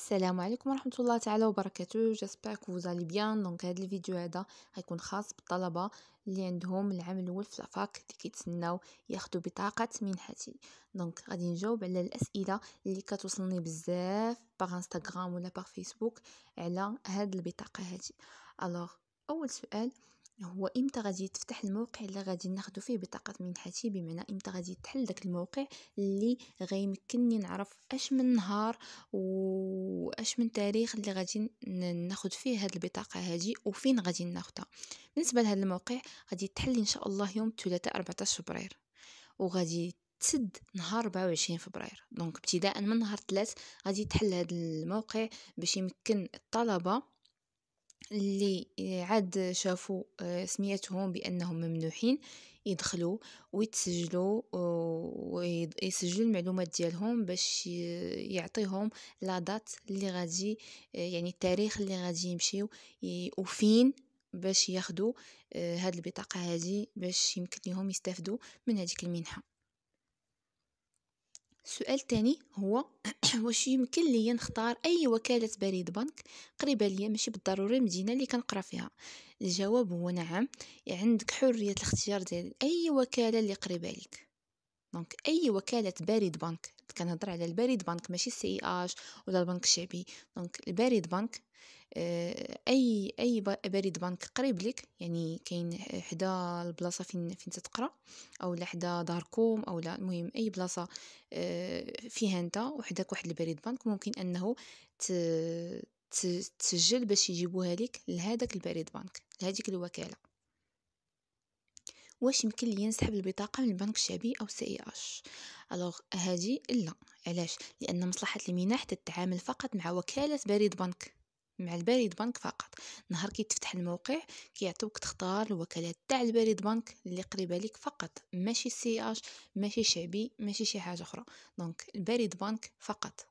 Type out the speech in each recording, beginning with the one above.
السلام عليكم ورحمة الله تعالى وبركاته. جاسبر كو vous allez bien. دونك هذا الفيديو هذا غيكون خاص بالطلبة اللي عندهم العام الاول في الفاك اللي كيتسناو ياخذوا بطاقة منحتي. دونك غادي نجاوب على الاسئله اللي كتوصلني بزاف باغ انستغرام ولا باغ فيسبوك على هاد البطاقه هذه. الوغ اول سؤال هو امتى غادي تفتح الموقع اللي غادي ناخذ فيه بطاقه منحتي، بمعنى امتى غادي تحل داك الموقع اللي غيمكنني نعرف اش من نهار واش من تاريخ اللي غادي ناخذ فيه هاد البطاقه هذه وفين غادي ناخذها. بالنسبه لهذا الموقع غادي تحل ان شاء الله يوم الثلاثاء 14 فبراير وغادي تسد نهار 24 فبراير. دونك ابتداء من نهار 3 غادي تحل هذا الموقع باش يمكن الطلبه اللي عاد شافوا سميتهم بانهم ممنوحين يدخلوا ويتسجلوا ويسجلوا المعلومات ديالهم باش يعطيهم لا دات اللي غادي، يعني التاريخ اللي غادي يمشيو وفين باش ياخدوا هاد البطاقه هذه باش يمكن لهم يستافدوا من هذيك المنحه. السؤال الثاني هو واش يمكن لي نختار اي وكاله بريد بنك قريبه ليا، ماشي بالضروري المدينه اللي كنقرا فيها؟ الجواب هو نعم، عندك حريه الاختيار ديال اي وكاله اللي قريبه لك. دونك اي وكاله بريد بنك، كنهضر على البريد بنك ماشي سي اش ولا البنك الشعبي. دونك البريد بنك اي بريد بنك قريب لك، يعني كاين حدا البلاصه فين تتقرا او لا حدا داركم او لا، المهم اي بلاصه فيها انت وحدك واحد البريد بنك ممكن انه تسجل باش يجيبوها لك لهذاك البريد بنك لهذيك الوكاله. واش يمكن لي نسحب البطاقه من البنك الشعبي او سي اش؟ الوغ هذه لا. علاش؟ لان مصلحه المنح تتعامل فقط مع وكاله بريد بنك، مع البريد بنك فقط. نهار كي تفتح الموقع كيعطيوك تختار الوكالات تاع البريد بنك اللي قريبه لك فقط، ماشي سي اش ماشي شعبي ماشي شي حاجه اخرى. دونك البريد بنك فقط.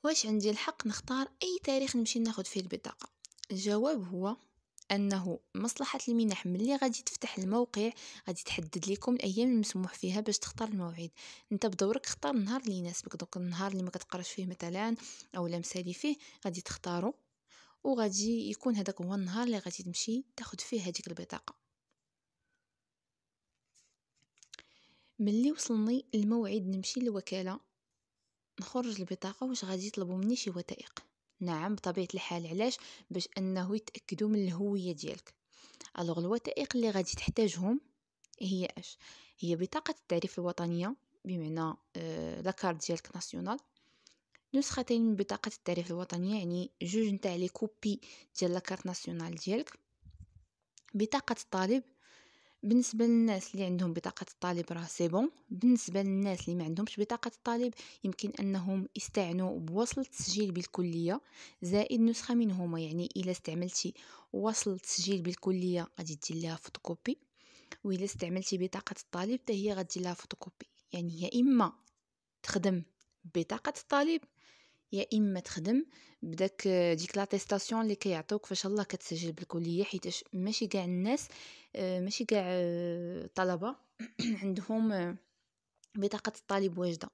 واش عندي الحق نختار اي تاريخ نمشي ناخذ فيه البطاقه؟ الجواب هو انه مصلحه المنح ملي غادي تفتح الموقع غادي تحدد لكم الايام المسموح فيها باش تختار الموعد. انت بدورك اختار النهار اللي يناسبك. دونك النهار اللي ما كتقراش فيه مثلا او لا مسالي فيه غادي تختاروا وغادي يكون هذاك هو النهار اللي غادي تمشي تاخذ فيه هذيك البطاقه. ملي وصلني الموعد نمشي للوكاله نخرج البطاقه، واش غادي يطلبوا مني شي وثائق؟ نعم بطبيعه الحال. علاش؟ باش انه يتاكدوا من الهويه ديالك. الوغ الوثائق اللي غادي تحتاجهم هي اش؟ هي بطاقه التعريف الوطنيه، بمعنى لاكارت ديالك ناسيونال، نسختين من بطاقه التعريف الوطنيه، يعني جوج نتاع لي كوبي ديال لاكارت ناسيونال ديالك، بطاقه الطالب. بالنسبه للناس اللي عندهم بطاقه الطالب راه سي بون. بالنسبه للناس اللي ما عندهمش بطاقه الطالب يمكن انهم يستعنوا بوصل التسجيل بالكليه زائد نسخه منهما. يعني الا استعملتي وصل التسجيل بالكليه غادي دير لها فوتوكوبي، وإلا استعملتي بطاقة الطالب حتى هي غدير لها فوتوكوبي. يعني يا إما تخدم بطاقة الطالب يا إما تخدم بداك ديك لاتيستاسيون اللي كيعطوك فاش الله كتسجل بالكلية، حيتاش ماشي كاع الناس ماشي كاع الطلبة عندهم بطاقة الطالب واجدة.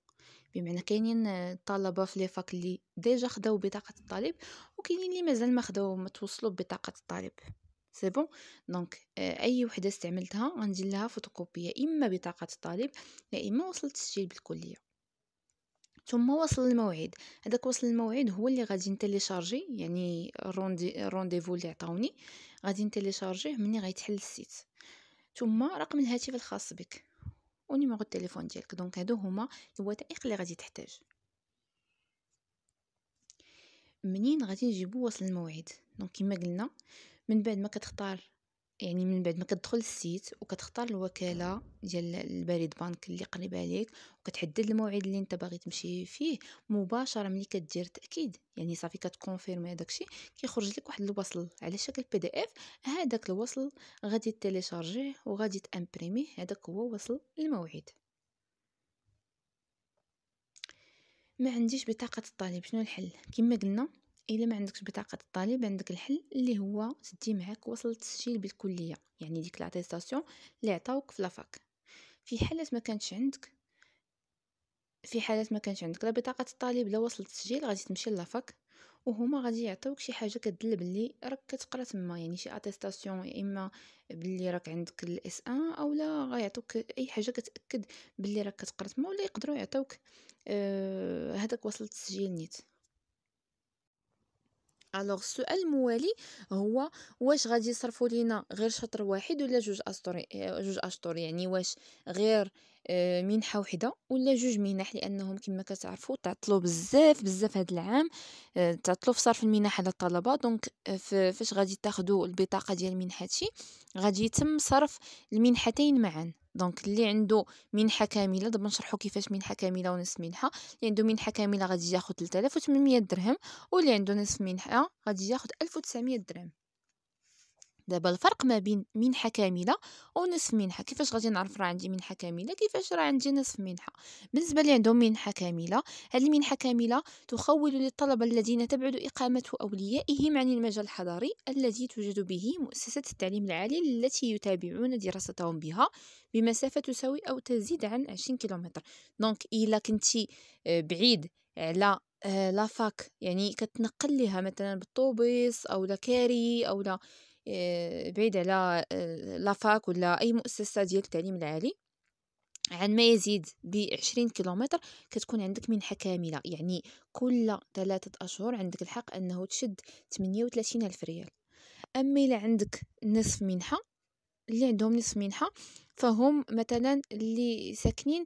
بمعنى كاينين طلبة في لي فاك اللي ديجا خداو بطاقة الطالب وكاينين اللي مازال ما توصلوا ببطاقة الطالب. سي بون. دونك اي وحده استعملتها غندير لها فوتوكوبي، يا اما بطاقه الطالب يا اما وصل التسجيل بالكليه. ثم وصل الموعد. هذاك وصل الموعد هو اللي غادي نتيليشارجي، يعني رونديفو اللي عطاوني غادي نتيليشارجيه مني غيتحل السيت، ثم رقم الهاتف الخاص بك ونيميرو التليفون ديالك. دونك هادو هما الوثائق اللي غادي تحتاج. منين غادي نجيبو وصل الموعد؟ دونك كما قلنا من بعد ما كتختار، يعني من بعد ما كتدخل السيت وكتختار الوكاله ديال البريد بنك اللي قريبه عليك وكتحدد الموعد اللي انت باغي تمشي فيه، مباشره ملي كدير تاكيد يعني صافي كتكونفيرمي داكشي كيخرج لك واحد الوصل على شكل بي دي اف. هذاك الوصل غادي تيليشارجيه وغادي تامبريميه، هذاك هو وصل الموعد. ما عنديش بطاقه الطالب، شنو الحل؟ كما قلنا الا ما عندكش بطاقه الطالب عندك الحل اللي هو تدي معاك وصل التسجيل بالكليه، يعني ديك لاتيستاسيون اللي عطاوك في لافاك. في حالة ما كانتش عندك في حالات ما كانش عندك لا بطاقة الطالب لا وصلة التسجيل، غادي تمشي لافاك وهما غادي يعطيوك شي حاجة كتدل باللي راك كتقرا تما، يعني شي اتيستاسيون، يا اما باللي راك عندك الاس ان، اولا غيعطوك اي حاجة كتاكد باللي راك كتقرا تما، ولا يقدروا يعطوك هذاك وصلة التسجيل نيت. الوغ السؤال الموالي هو واش غادي يصرفوا لينا غير شهر واحد ولا جوج اشطر، يعني واش غير منحه وحده ولا جوج منح، لانهم كما كتعرفوا تعطلوا بزاف بزاف هذا العام، تعطلوا في صرف المنح على الطلبه. دونك فاش غادي تاخذوا البطاقه ديال المنحتي غادي يتم صرف المنحتين معا. دونك اللي عنده منحه كامله، دابا نشرحوا كيفاش منحه كامله ونصف منحه. اللي عنده منحه كامله غادي ياخذ 3800 درهم، واللي عنده نصف منحة غادي ياخد 1900 درهم. دابا الفرق ما بين منحة كاملة ونصف منحة، كيفاش غادي نعرف راه عندي منحة كاملة كيفاش راه عندي نصف منحة؟ بالنسبة اللي عندهم منحة كاملة، هذه المنحة كاملة تخول للطلبة الذين تبعد إقامة أوليائهم عن المجال الحضري الذي توجد به مؤسسة التعليم العالي التي يتابعون دراستهم بها بمسافة تساوي أو تزيد عن 20 كيلومتر. دونك إلا كنتي بعيد على لافاك، يعني كتنقل ليها مثلا بالطوبيس او كاري او بعيد على لافاك ولا اي مؤسسه ديال التعليم العالي عن ما يزيد ب20 كيلومتر، كتكون عندك منحه كامله، يعني كل 3 اشهر عندك الحق انه تشد 38 الف ريال. اما الا عندك نصف منحه، اللي عندهم نصف منحة فهم مثلا اللي ساكنين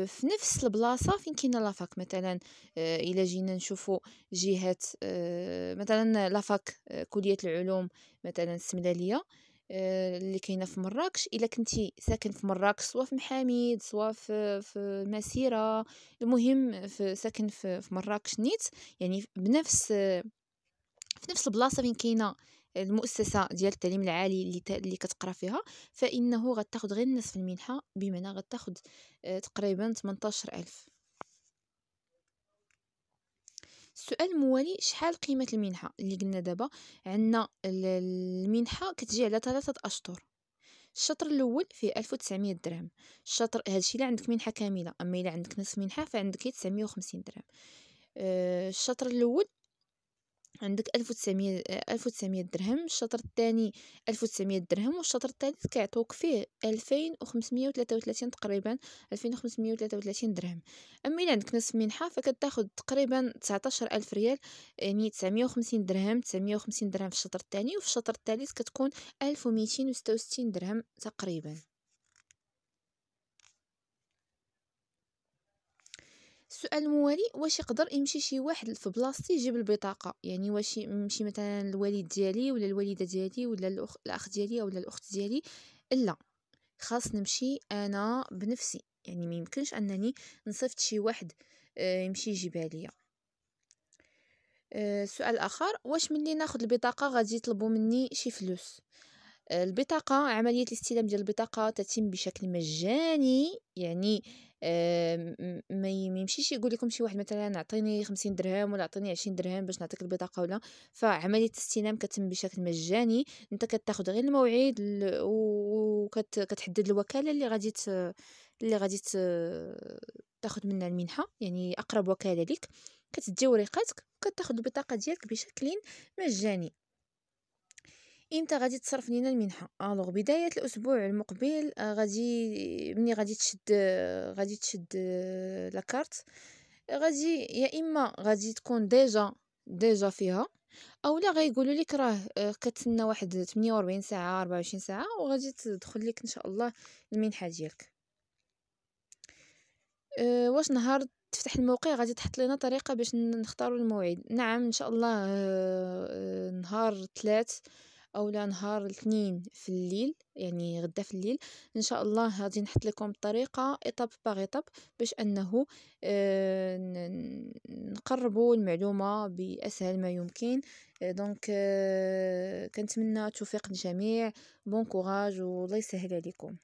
في نفس البلاصة فين كاينه لافاك. مثلا إلا جينا نشوفوا جهة مثلا لافاك كلية العلوم مثلا السملالية اللي كاينه في مراكش، الا كنتي ساكن في مراكش سواء في محاميد سواء في المسيره، المهم ساكن في مراكش نيت، يعني بنفس في نفس البلاصه فين كاينه المؤسسه ديال التعليم العالي اللي كتقرا فيها، فانه غتاخد غير نصف المنحه، بمعنى غتاخد تقريبا 18000. السؤال الموالي شحال قيمه المنحه؟ اللي قلنا دابا عندنا المنحه كتجي على 3 اشهر. الشطر الاول فيه 1900 درهم. الشطر هادشي الا عندك منحه كامله، اما الا عندك نصف منحه فعندك 950 درهم. الشطر الاول عندك 1900 درهم، الشطر الثاني 1900 درهم، والشطر الثالث كيعطوك فيه 2533 تقريبا 2533 درهم. اما الا عندك نصف منحه فكتاخد تقريبا 19000 ريال، يعني 950 درهم 950 درهم في الشطر الثاني، وفي الشطر الثالث كتكون 1266 درهم تقريبا. السؤال الموالي واش يقدر يمشي شي واحد في بلاصتي يجيب البطاقه؟ يعني واش يمشي مثلا الوالد ديالي ولا الوالده ديالي ولا الاخ ديالي ولا الاخت ديالي؟ لا، خاص نمشي انا بنفسي، يعني ما يمكنش انني نصيفط شي واحد يمشي يجيبها ليا. سؤال اخر، واش ملي ناخذ البطاقه غادي يطلبوا مني شي فلوس؟ البطاقة، عملية الاستلام ديال البطاقة تتم بشكل مجاني، يعني ما يمشيش يقول لكم شي واحد مثلا اعطيني 50 درهم ولا اعطيني 20 درهم باش نعطيك البطاقة ولا. فعملية الاستلام كتم بشكل مجاني، انت كتاخذ غير الموعد وكتحدد الوكالة اللي غادي تاخذ منها المنحة، يعني اقرب وكالة لك، كتدي وريقاتك وكتاخذ البطاقة ديالك بشكل مجاني. امتى غادي تصرف لينا المنحه؟ الوغ بدايه الاسبوع المقبل غادي ملي غادي تشد لاكارت، غادي يا اما غادي تكون ديجا فيها، او لا غيقولوا لك راه كتسنى واحد 48 ساعه 24 ساعه وغادي تدخل لك ان شاء الله المنحه ديالك. واش نهار تفتح الموقع غادي تحط لنا طريقه باش نختاروا الموعد؟ نعم ان شاء الله، نهار 3 او لا نهار الاثنين في الليل، يعني غدا في الليل ان شاء الله غادي نحط لكم الطريقه ايطاب باغ ايطاب باش انه نقربوا المعلومه باسهل ما يمكن. دونك كنتمنى توفيق الجميع، بون كوراج والله يسهل عليكم.